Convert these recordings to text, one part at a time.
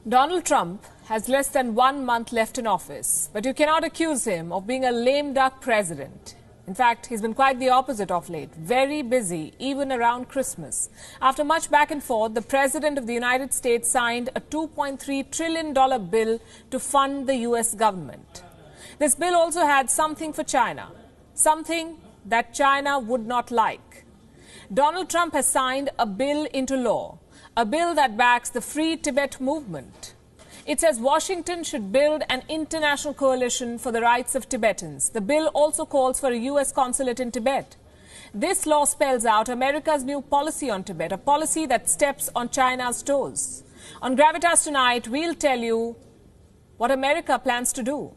Donald Trump has less than 1 month left in office, but you cannot accuse him of being a lame duck president. In fact, he's been quite the opposite of late, very busy, even around Christmas. After much back and forth, the President of the United States signed a $2.3 trillion bill to fund the U.S. government. This bill also had something for China, something that China would not like. Donald Trump has signed a bill into law, a bill that backs the Free Tibet movement. It says Washington should build an international coalition for the rights of Tibetans. The bill also calls for a U.S. consulate in Tibet. This law spells out America's new policy on Tibet, a policy that steps on China's toes. On Gravitas tonight, we'll tell you what America plans to do,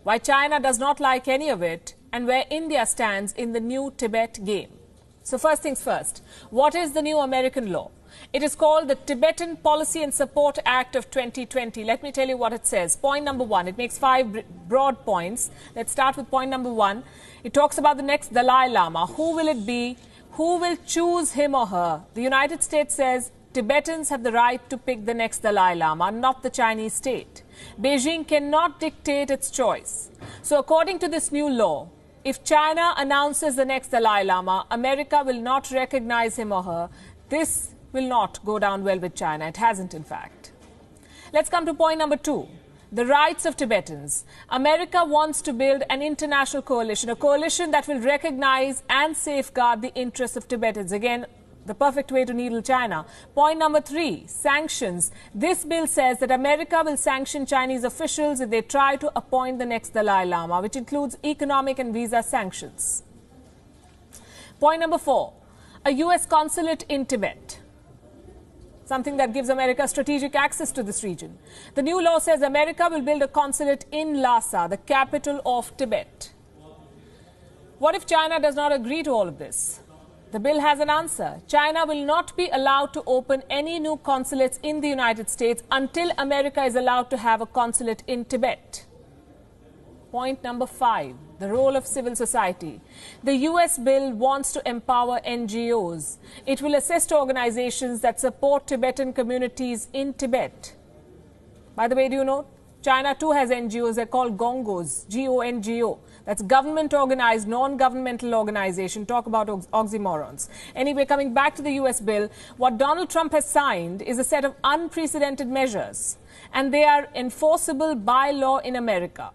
why China does not like any of it, and where India stands in the new Tibet game. So first things first, what is the new American law? It is called the Tibetan Policy and Support Act of 2020. Let me tell you what it says. Point number one, it makes 5 broad points. Let's start with point number 1. It talks about the next Dalai Lama. Who will it be? Who will choose him or her? The United States says Tibetans have the right to pick the next Dalai Lama, not the Chinese state. Beijing cannot dictate its choice. So according to this new law, if China announces the next Dalai Lama, America will not recognize him or her. This will not go down well with China. It hasn't, in fact. Let's come to point number 2, the rights of Tibetans. America wants to build an international coalition, a coalition that will recognize and safeguard the interests of Tibetans. Again, the perfect way to needle China. Point number 3, sanctions. This bill says that America will sanction Chinese officials if they try to appoint the next Dalai Lama, which includes economic and visa sanctions. Point number 4, a U.S. consulate in Tibet, something that gives America strategic access to this region. The new law says America will build a consulate in Lhasa, the capital of Tibet. What if China does not agree to all of this? The bill has an answer. China will not be allowed to open any new consulates in the United States until America is allowed to have a consulate in Tibet. Point number 5, the role of civil society. The U.S. bill wants to empower NGOs. It will assist organizations that support Tibetan communities in Tibet. By the way, do you know, China too has NGOs. They're called GONGOs, G-O-N-G-O. That's government-organized, non-governmental organization. Talk about oxymorons. Anyway, coming back to the U.S. bill, what Donald Trump has signed is a set of unprecedented measures, and they are enforceable by law in America.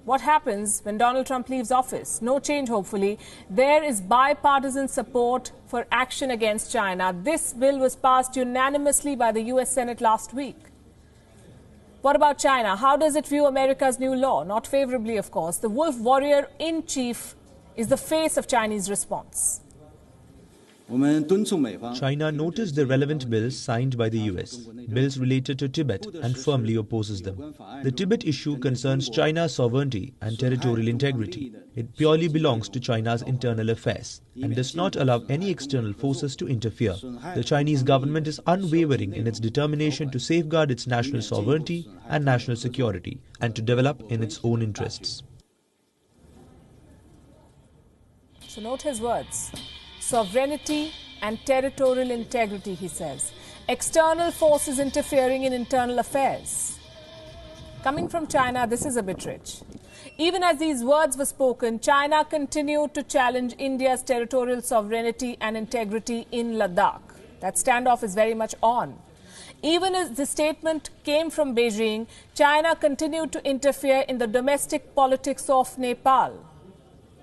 What happens when Donald Trump leaves office? No change, hopefully. There is bipartisan support for action against China. This bill was passed unanimously by the U.S. Senate last week. What about China? How does it view America's new law? Not favorably, of course. The wolf warrior in chief is the face of Chinese response. China noticed the relevant bills signed by the US, bills related to Tibet, and firmly opposes them. The Tibet issue concerns China's sovereignty and territorial integrity. It purely belongs to China's internal affairs and does not allow any external forces to interfere. The Chinese government is unwavering in its determination to safeguard its national sovereignty and national security and to develop in its own interests. So note his words. Sovereignty and territorial integrity, he says. External forces interfering in internal affairs. Coming from China, this is a bit rich. Even as these words were spoken, China continued to challenge India's territorial sovereignty and integrity in Ladakh. That standoff is very much on. Even as the statement came from Beijing, China continued to interfere in the domestic politics of Nepal.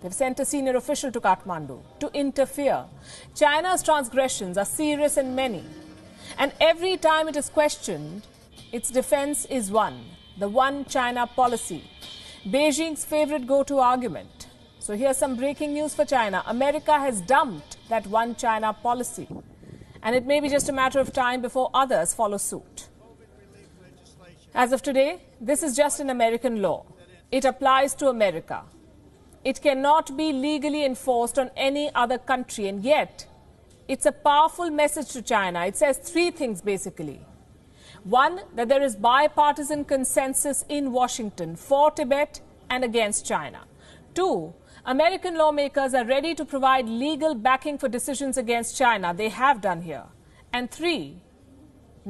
They've sent a senior official to Kathmandu to interfere. China's transgressions are serious and many. And every time it is questioned, its defense is one, the one China policy, Beijing's favorite go-to argument. So here's some breaking news for China. America has dumped that one China policy. And it may be just a matter of time before others follow suit. As of today, this is just an American law. It applies to America. It cannot be legally enforced on any other country, and yet it's a powerful message to China. It says 3 things basically. 1, that there is bipartisan consensus in Washington for Tibet and against China. 2, American lawmakers are ready to provide legal backing for decisions against China. They have done here. And 3,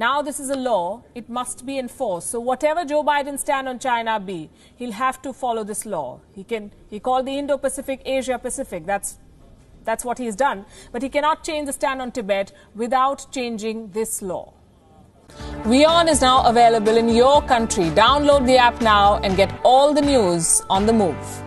Now this is a law, it must be enforced. So whatever Joe Biden's stand on China be, he'll have to follow this law. He called the Indo-Pacific Asia Pacific. That's what he's done. But he cannot change the stand on Tibet without changing this law. WION is now available in your country. Download the app now and get all the news on the move.